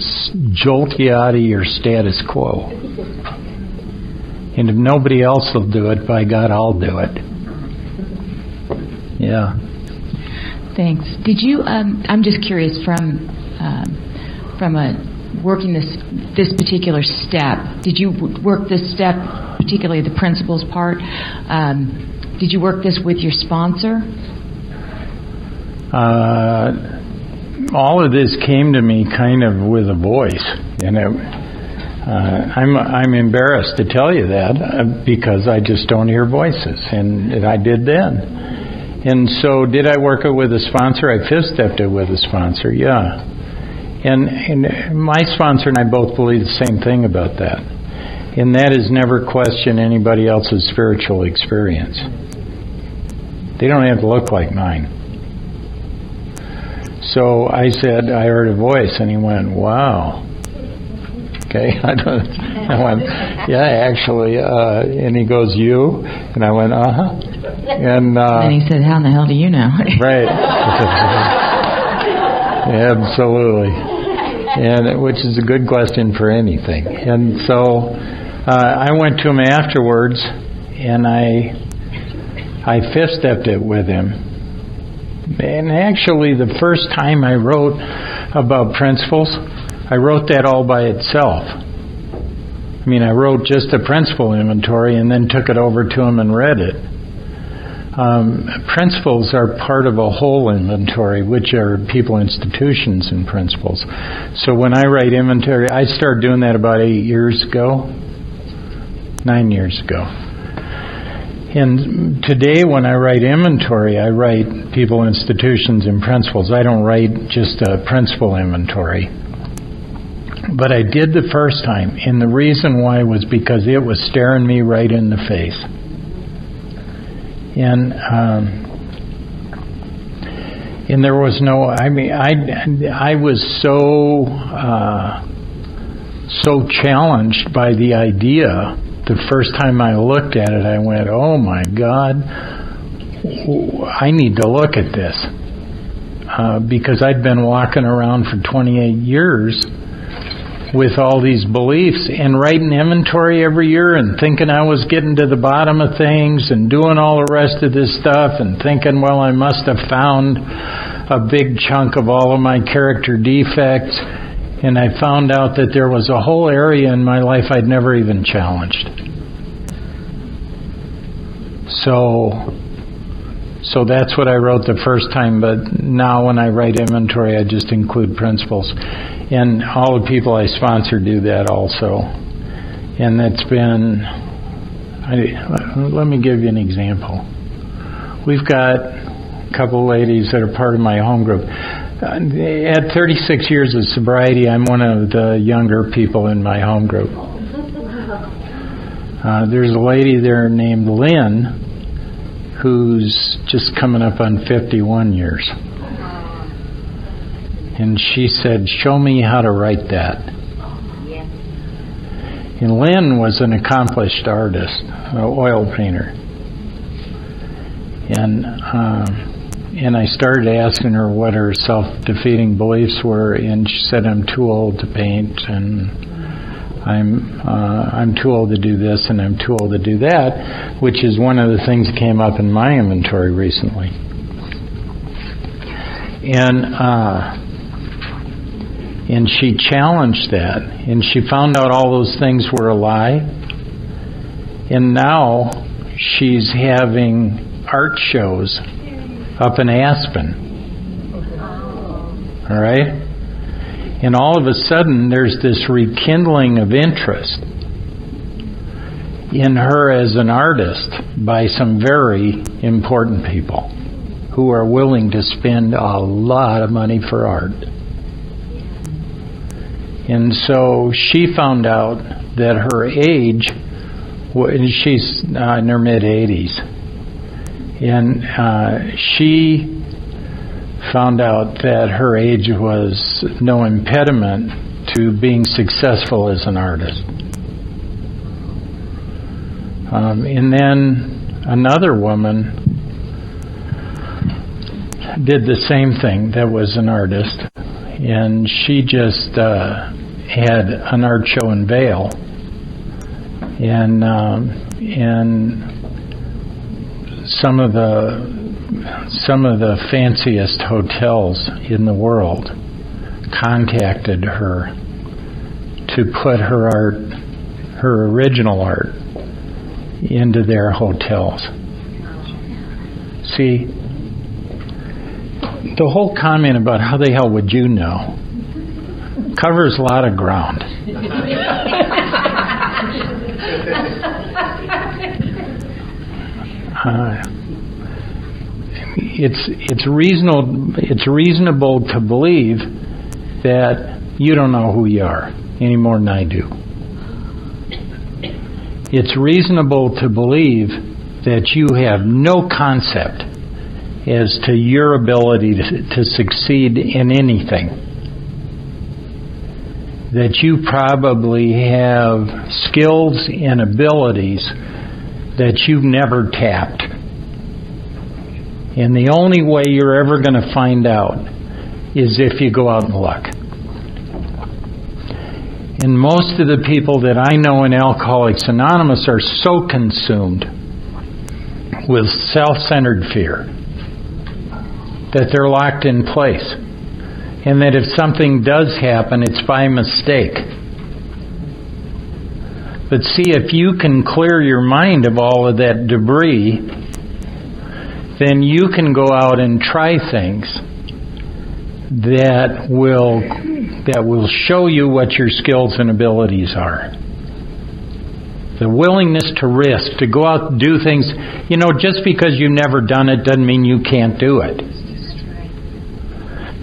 jolt you out of your status quo. And if nobody else will do it, by God, I'll do it. Yeah. Thanks. Did you? I'm just curious from working this particular step. Did you work this step, particularly the principles part? Did you work this with your sponsor? All of this came to me kind of with a voice, and I'm embarrassed to tell you that because I just don't hear voices, and I did then. And so, did I work it with a sponsor? I fifth-stepped it with a sponsor, yeah. And my sponsor and I both believe the same thing about that, and that is never question anybody else's spiritual experience. They don't have to look like mine. So I said, I heard a voice, and he went, wow. Okay, I went, yeah, actually, and he goes, you? And I went, uh-huh. And he said, how in the hell do you know? Right. Absolutely. And which is a good question for anything. And so I went to him afterwards, and I fifth-stepped it with him. And actually, the first time I wrote about principles, I wrote that all by itself. I mean, I wrote just a principle inventory and then took it over to him and read it. Principles are part of a whole inventory, which are people, institutions, and principles. So when I write inventory, I started doing that about 9 years ago. And today when I write inventory, I write people, institutions, and principles. I don't write just a principle inventory. But I did the first time, and the reason why was because it was staring me right in the face. And there was no, I was so challenged by the idea. The first time I looked at it, I went, oh my God, I need to look at this. Because I'd been walking around for 28 years with all these beliefs and writing inventory every year and thinking I was getting to the bottom of things and doing all the rest of this stuff and thinking, well, I must have found a big chunk of all of my character defects. And I found out that there was a whole area in my life I'd never even challenged. So that's what I wrote the first time, but now when I write inventory, I just include principles. And all the people I sponsor do that also. And it's been, let me give you an example. We've got a couple ladies that are part of my home group. At 36 years of sobriety, I'm one of the younger people in my home group. There's a lady there named Lynn who's just coming up on 51 years. And she said, show me how to write that. And Lynn was an accomplished artist, an oil painter. And I started asking her what her self-defeating beliefs were, and she said, I'm too old to paint, and I'm too old to do this, and I'm too old to do that, which is one of the things that came up in my inventory recently. And she challenged that, and she found out all those things were a lie. And now she's having art shows up in Aspen. All right? And all of a sudden, there's this rekindling of interest in her as an artist by some very important people who are willing to spend a lot of money for art. And so she found out that her age, she's in her mid-80s, and she found out that her age was no impediment to being successful as an artist. And then another woman did the same thing that was an artist, and she just had an art show in Vail, and some of the fanciest hotels in the world contacted her to put her art, her original art, into their hotels. See, the whole comment about how the hell would you know covers a lot of ground. It's reasonable to believe that you don't know who you are any more than I do. It's reasonable to believe that you have no concept as to your ability to succeed in anything. That you probably have skills and abilities that you've never tapped. And the only way you're ever going to find out is if you go out and look. And most of the people that I know in Alcoholics Anonymous are so consumed with self-centered fear that they're locked in place. And that if something does happen, it's by mistake. But see, if you can clear your mind of all of that debris, then you can go out and try things that will show you what your skills and abilities are. The willingness to risk, to go out and do things. You know, just because you've never done it doesn't mean you can't do it.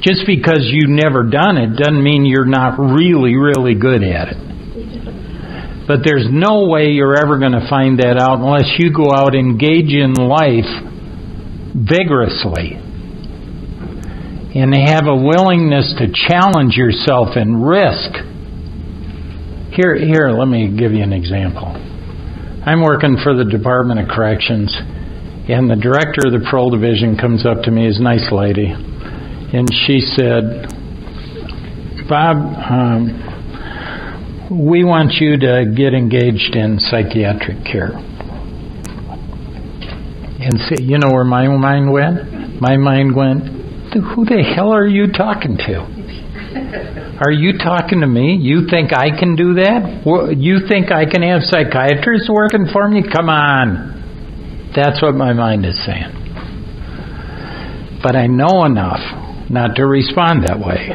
Just because you've never done it doesn't mean you're not really, really good at it. But there's no way you're ever going to find that out unless you go out and engage in life vigorously and have a willingness to challenge yourself and risk. Here, let me give you an example. I'm working for the Department of Corrections, and the director of the parole division comes up to me, is a nice lady, and she said, Bob, we want you to get engaged in psychiatric care. And see, you know where my mind went? My mind went, who the hell are you talking to? Are you talking to me? You think I can do that? You think I can have psychiatrists working for me? Come on. That's what my mind is saying. But I know enough not to respond that way.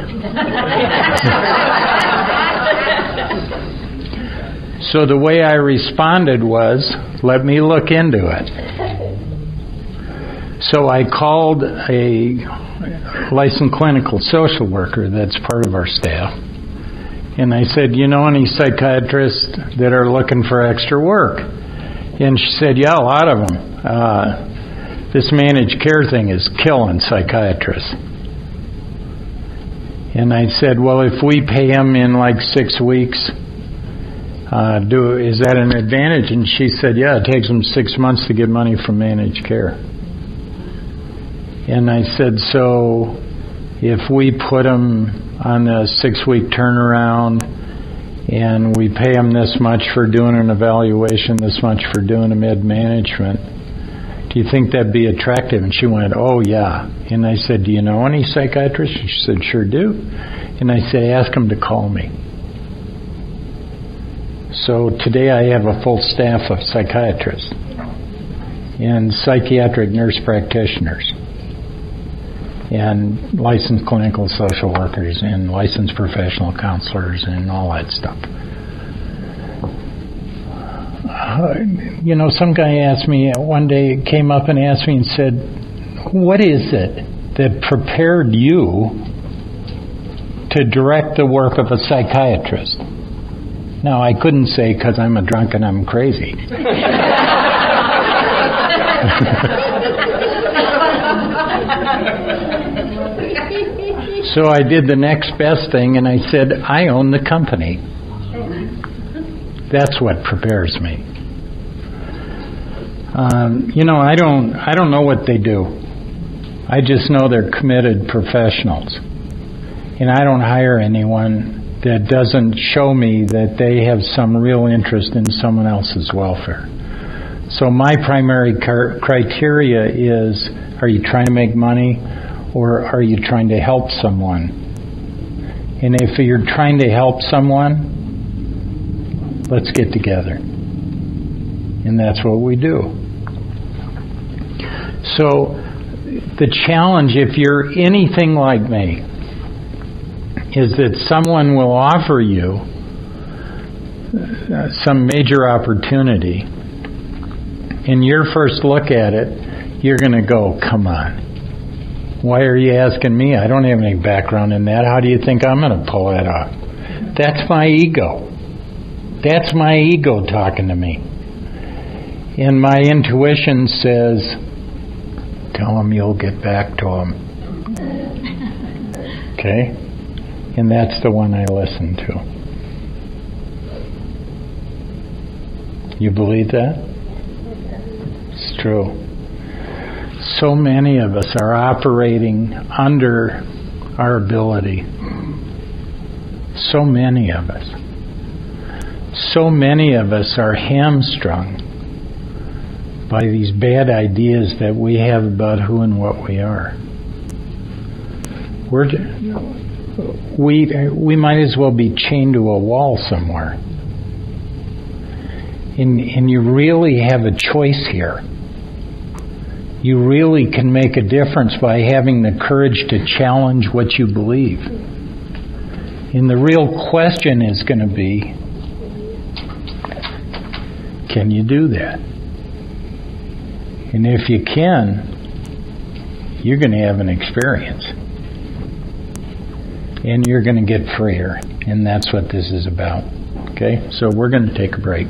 So the way I responded was, let me look into it. So I called a licensed clinical social worker that's part of our staff. And I said, you know any psychiatrists that are looking for extra work? And she said, yeah, a lot of them. This managed care thing is killing psychiatrists. And I said, well, if we pay them in like 6 weeks, is that an advantage? And she said, yeah, it takes them 6 months to get money from managed care. And I said, so if we put them on a 6-week turnaround and we pay them this much for doing an evaluation, this much for doing a mid-management, do you think that'd be attractive? And she went, oh, yeah. And I said, do you know any psychiatrists? And she said, sure do. And I said, ask them to call me. So today I have a full staff of psychiatrists and psychiatric nurse practitioners and licensed clinical social workers and licensed professional counselors and all that stuff. You know, some guy asked me one day, came up and asked me and said, what is it that prepared you to direct the work of a psychiatrist? Now, I couldn't say because I'm a drunk and I'm crazy. So I did the next best thing and I said, I own the company. That's what prepares me. You know, I don't know what they do. I just know they're committed professionals. And I don't hire anyone that doesn't show me that they have some real interest in someone else's welfare. So my primary criteria is, are you trying to make money or are you trying to help someone? And if you're trying to help someone, let's get together. And that's what we do. So the challenge, if you're anything like me, is that someone will offer you some major opportunity, and your first look at it, you're going to go, come on. Why are you asking me? I don't have any background in that. How do you think I'm going to pull that off? That's my ego. That's my ego talking to me. And my intuition says, tell him you'll get back to him. Okay? And that's the one I listen to. You believe that? It's true. So many of us are operating under our ability. So many of us. So many of us are hamstrung by these bad ideas that we have about who and what we are. We might as well be chained to a wall somewhere. And you really have a choice here. You really can make a difference by having the courage to challenge what you believe. And the real question is going to be, can you do that? And if you can, you're going to have an experience. And you're going to get freer. And that's what this is about. Okay? So we're going to take a break.